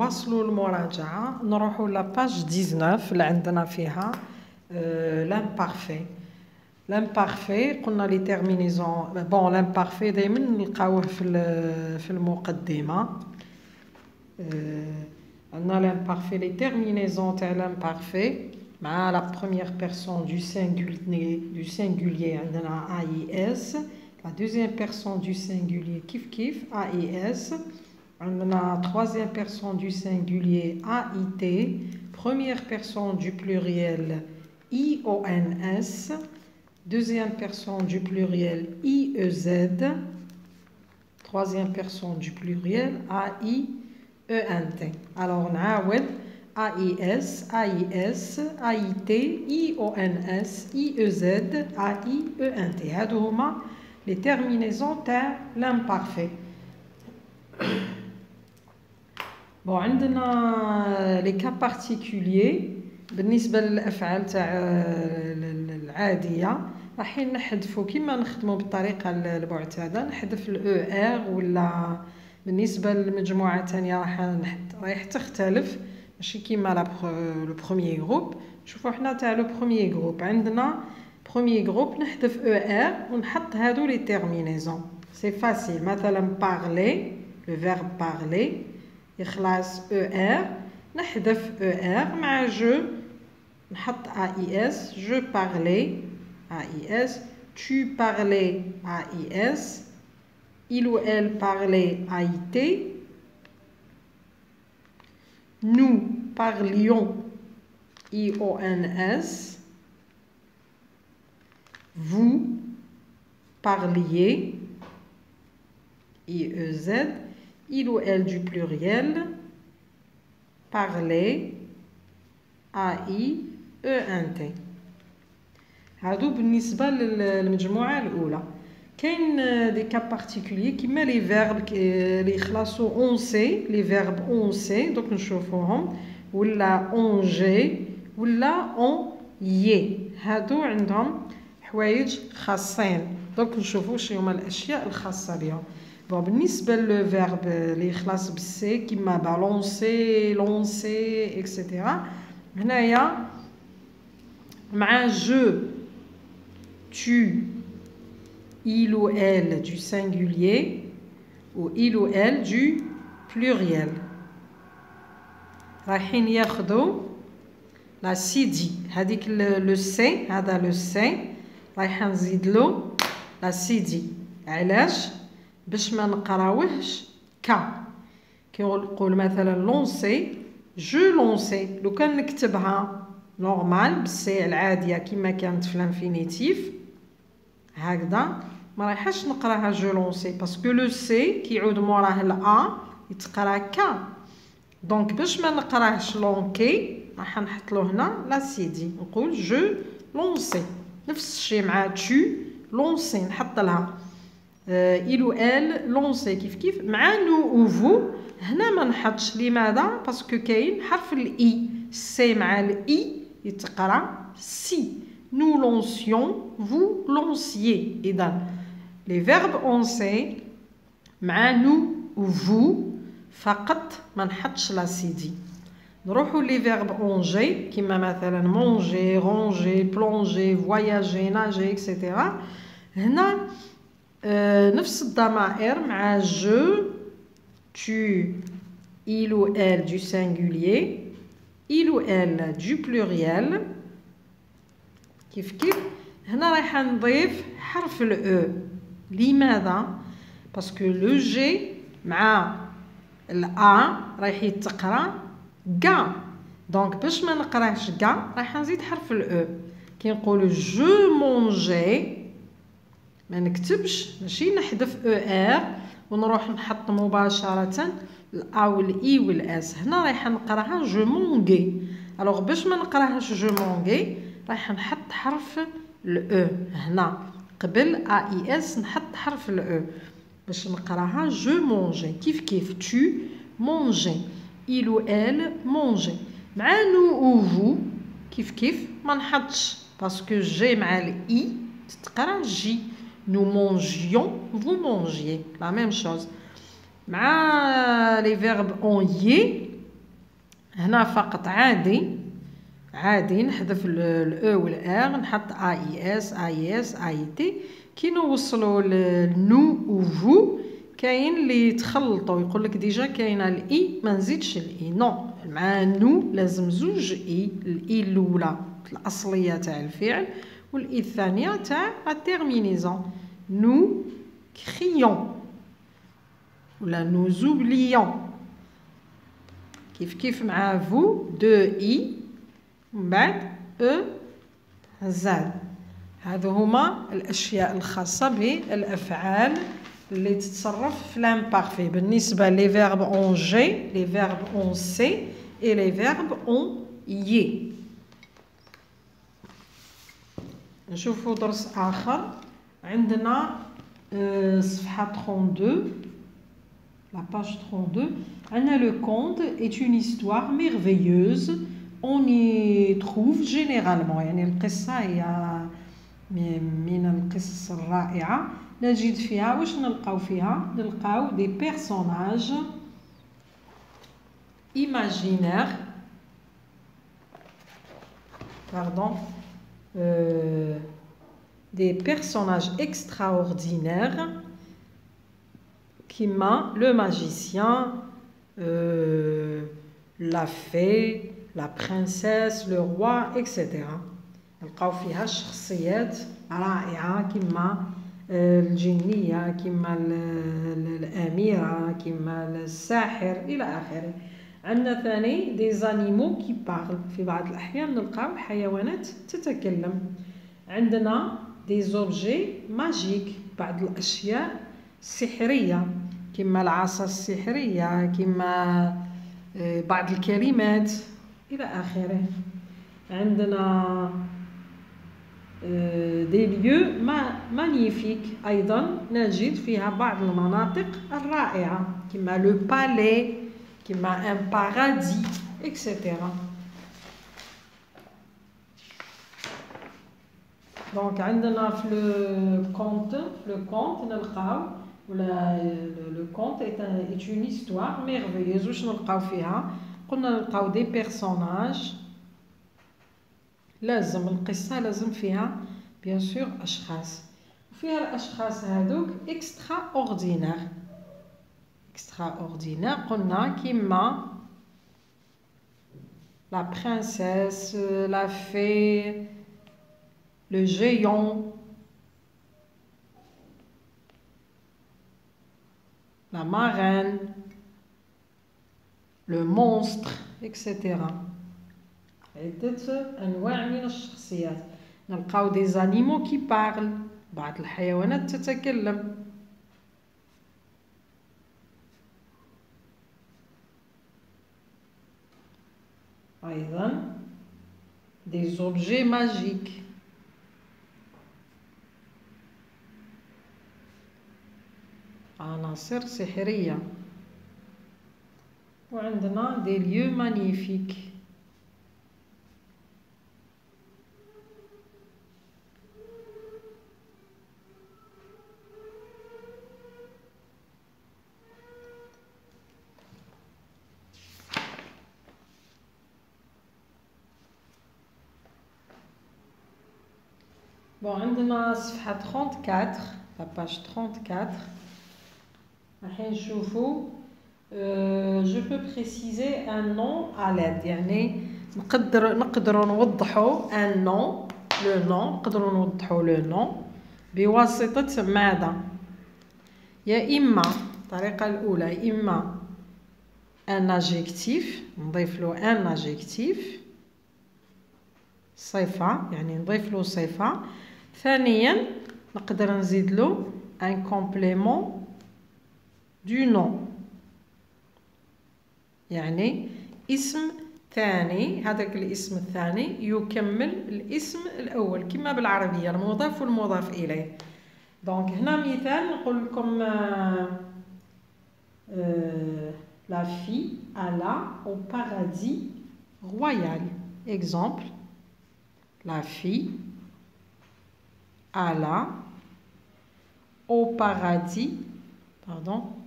نواصلوا المراجعة نروحوا لاباج 19 اللي عندنا فيها l'imparfait. L'imparfait قلنا لي terminaisons bon l'imparfait دائما نلقاوه في المقدمة. عندنا l'imparfait les terminaisons تاع l'imparfait مع la première personne du singulier عندنا AIS, la deuxième personne du singulier كيف AIS, la troisième personne du singulier AIT, première personne du pluriel IONS, deuxième personne du pluriel IEZ, troisième personne du pluriel AIENT. Alors on a AIS, AIS, AIT, IONS, IEZ, AIENT. هادو هما les terminaisons تاع l'imparfait. Bon, عندنا les cas particuliers بالنسبة للأفعال تاع العادية راح نحذفوا كيما نخدموا بالطريقة المعتادة نحذف الER ولا بالنسبة للمجموعة الثانية راح تختلف ماشي كيما لو بروميير جروب. شوفوا حنا تاع لو بروميير جروب عندنا بروميير جروب نحذف ER ونحط هادو لي تيرمينيزون سي فاسيل. مثلا parler le verbe parler يخلص ER نحذف ER مع je نحط AIS je parlais AIS tu parlais AIS il ou elle parlait AIT nous parlions IONS vous parliez IEZ il ou elle du pluriel parler AIENT. هادو بالنسبة للمجموعة الأولى. كاين دي كا بارتيكولي كيما لي فيرب اللي يخلصوا اون سي لي فيرب اون سي دوك نشوفوهم ولا اون جي ولا اون يي. هادو عندهم حوايج خاصين دوك نشوفوا شنو هما الاشياء الخاصه بهم. بون بالنسبه للفيرب اللي يخلص بالسي كيما بالونسي لونسي اكسيتيرا هنايا مع جو tu il ou elle du singulier ou il ou elle du pluriel رايحين ياخدو لا سي دي هذيك لو سي هذا لو سي رايح نزيدلو لا سي دي. علاش؟ باش ما نقراوهش كا كي نقول مثلا لونسي جو لونسي لو كان نكتبها نورمال بالسي العاديه كما كانت في الانفينيتيف هكذا ما رايحاش نقراها جو لونسي باسكو لو سي كيعود موراه لا يتقرا كا. دونك باش ما نقراهش لونكي راح نحط له هنا لا سي دي نقول جو لونسي. نفس الشيء مع تو لونسي نحط لها il ou elle لونسي كيف مع نو او فو هنا ما نحطش. لماذا؟ باسكو كاين حرف الاي سي مع الاي يتقرا سي. nous lancions vous lanciez. إذا les verbes on sait مع nous ou vous فقط ما نحطش لا سي دي. نروحوا لي verbe on j'ai كيما مثلا manger ranger plonger voyager nager etc. هنا نفس الضمائر مع je tu il ou elle du singulier il ou elle du pluriel كيف هنا رايح نضيف حرف الاو. لماذا؟ باسكو لو جي مع الا رايح يتقرا كا. دونك باش ما نقراهش كا رايح نزيد حرف الاو. كي نقولوا جو مونجي ما نكتبش ماشي نحذف او ار ونروح نحط مباشره الا والاي والاس. هنا رايح نقراها جو مونغي. الوغ باش ما نقراهاش جو مونغي رايح نحط حرف الاو هنا قبل AIS نحط حرف الاو باش نقراها جو مونجي كيف tu مونجي il ou elle مونجي. مع نو او فو كيف ما نحطش باسكو جي مع الاي تتقرا جي. nous mangions vous mangiez la même chose. مع les verbes on y هنا فقط عادي نحذف الاو والار، نحط اي اس اي تي. كي نوصلوا لنو و فو كاين اللي يتخلطوا، يقول لك ديجا كاينه الاي ما نزيدش الاي. نو، مع نو لازم زوج اي، الاي الاولى الاصليه تاع الفعل والاي الثانيه تاع التيرمينيزون. نو كريون ولا نو زوبليون. كيف مع فو دو اي من بعد او زاد. هذو هما الاشياء الخاصه بالافعال اللي تتصرف في لامبارفي بالنسبه لي فيرب اون جي، لي فيرب اون سي اي لي فيرب اون يي. نشوفوا درس اخر. عندنا صفحه 32 la page 32. عندنا le conte est une histoire merveilleuse. On y trouve généralement، يعني القصه هي من القصص الرائعه. نجد فيها واش نلقاو فيها؟ نلقاو دي بيرسوناج imaginaires des personnages extraordinaires كيما le magicien, la fée, la princesse, le roi, etc. نلقاو فيها شخصيات رائعة كيما الجنية، كيما الأميرة، كيما الساحر إلى آخره. عندنا ثاني دي زانيمو كي بارل، في بعض الأحيان نلقاو حيوانات تتكلم. عندنا دي زوبجي ماجيك، بعض الأشياء سحرية كيما العصا السحرية، كيما بعض الكلمات إلى آخره. عندنا دي ليو مانيفيك، أيضا نجد فيها بعض المناطق الرائعة كيما لو بالي، كيما ان بارادي إكسيتيرا. دونك عندنا في لو كونت نلقاو ولا لو كونت est une histoire merveilleuse. واش نلقاو فيها؟ قلنا نلقاو دي بيرسوناج، لازم القصه لازم فيها بيان سور اشخاص، وفيها الاشخاص هذوك اكسترا اوردينير. قلنا كيما لا برنسيس، لا في، لو جيون، la marraine, le monstre, etc. عدة أنواع من الشخصيات. نلقاو دي زانيمو كي بارل، بعض الحيوانات تتكلم. أيضا دي زوبجي ماجيك، عناصر سحرية. وعندنا دي ليو مانيفيك. بون عندنا صفحة 34 لا باج 34 راح نشوفوا جو بو بريسيزي ان نون ا لاد، يعني نقدروا نوضحوا ان نون، لو نون نقدروا نوضحوا لو نون بواسطة ماذا؟ يا إما الطريقة الأولى يا إما ان ادجيكتيف، نضيف له ان ادجيكتيف صفة، يعني نضيف له صفة. ثانيا نقدر نزيد له ان كومبليمون دو نون، يعني اسم ثاني، هذاك الاسم الثاني يكمل الاسم الأول كما بالعربية المضاف والمضاف إليه. دونك هنا مثال نقول لكم la fille alla au paradis royal. Exemple, la fille alla au paradis,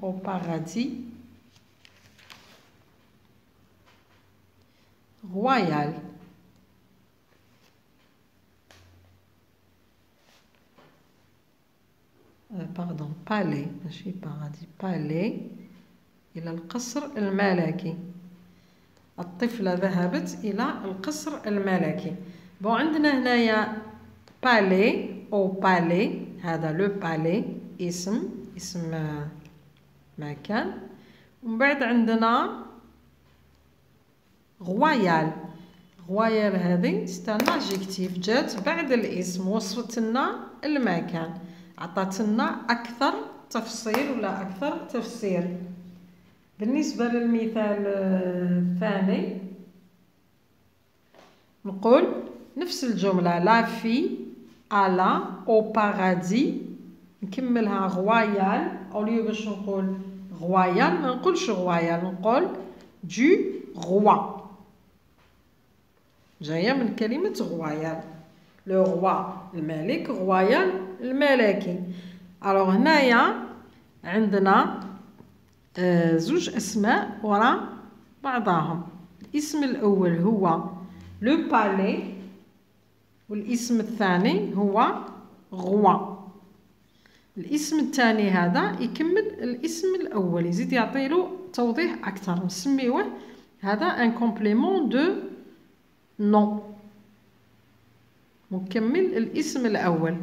au paradis royal. Pardon, palais, ماشي paradis, palais إلى القصر الملكي. الطفلة ذهبت إلى القصر الملكي. بون عندنا هنايا بالي أو بالي، هذا لو بالي اسم مكان. ومن بعد عندنا غوايال. غوايال هذه سي ان ادجيكتيف، جات بعد الاسم، وصفت لنا المكان، عطات لنا أكثر تفصيل ولا أكثر تفسير. بالنسبة للمثال الثاني نقول نفس الجملة، لا في ألا أو بارادي، نكملها غوايال، أوليو باش نقول غوايال ما نقولش غوايال، نقول دو غوا، جاية من كلمة غوايال، لو غوا الملك، غوايال الملكي. ألوغ هنايا عندنا زوج أسماء وراء بعضهم. الاسم الأول هو لو بالي، والاسم الثاني هو غوا. الاسم الثاني هذا يكمل الاسم الأول، يزيد يعطيله توضيح أكثر، نسميوه هذا ان كومبليمون دو نون، مكمل الاسم الأول.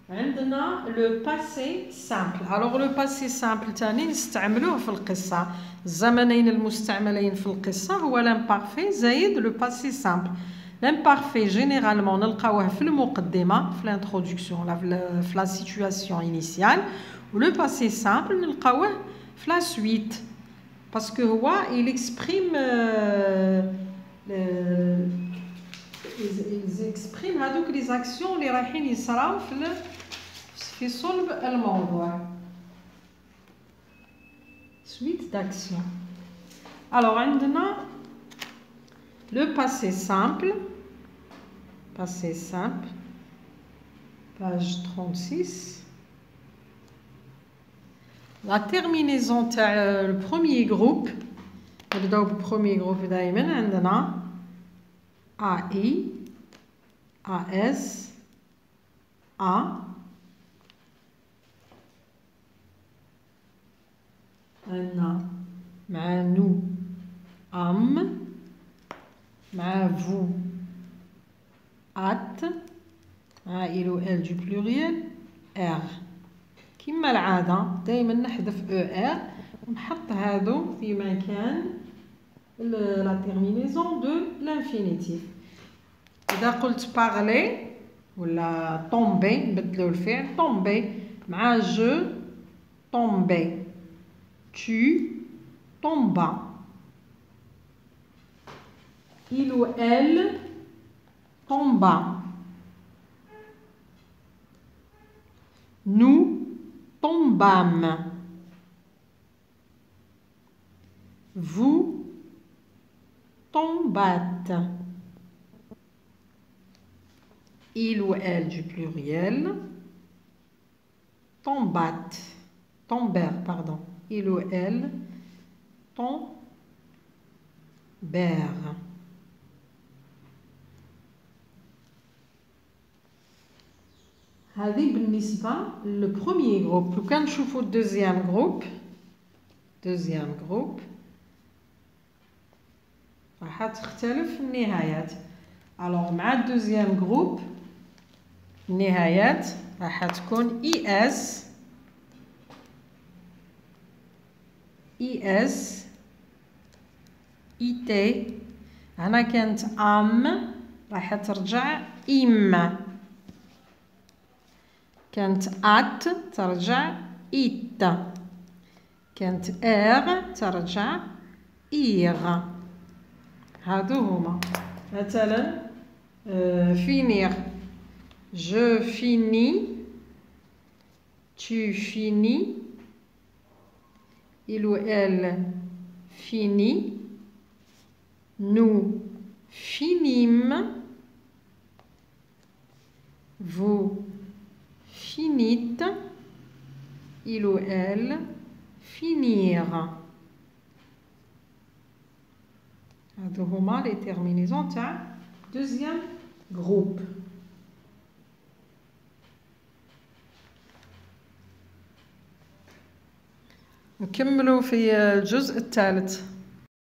عندنا لو باسي سامبل. الوغ لو باسي سامبل تاني نستعملوه في القصة. الزمنين المستعملين في القصة هو لامبارفي زايد لو باسي سامبل. لامبارفي جينيرالمون نلقاوه في المقدمة، في الانترودكسيون، في لا سيتواسيون انيسيال، ولو باسي سامبل نلقاوه في لا سويت، باسكو هو il exprime يكسبريم هذوك لي زاكسيون اللي رايحين يصراو في صلب الموضوع. سويت داكسيون. الوغ عندنا لو باسي سامبل. باسي سامبل باج 36. لا تيرمينيزون تاع البروميي جروب، نبداو بالبروميي جروب دائما. عندنا AI, AS, A. عندنا مع نو أم، مع فو أت، مع إلو إل دو بلوريال إر. كما العادة دايما نحذف ER ونحط هادو في مكان لا تيرمينيزون دو لانفينيتيف. إذا قلت بارلي ولا طومبي نبدلو الفعل، طومبي مع جو طومبي، tu tombas، il ou elle tomba، nous tombâmes، vous tombâtes. Il ou elle du pluriel, tombâtes, tombèrent, pardon. Il ou elle tombèrent. هذه بالنسبة للبروميي جروب. لو كان نشوفو الدوزيام جروب راح تختلف النهايات. الوغ مع الدوزيام جروب النهايات راح تكون ES IT. هنا كانت أم راح ترجع إم، كانت أت ترجع إت، كانت إر ترجع إيغ. هادو هما. مثلا فينيغ، je finis، tu finis، il ou elle finit، nous finîmes، vous finîtes، il ou elle, finir. هادو هما les terminaisons تاع deuxième groupe. نكملوا في الجزء الثالث.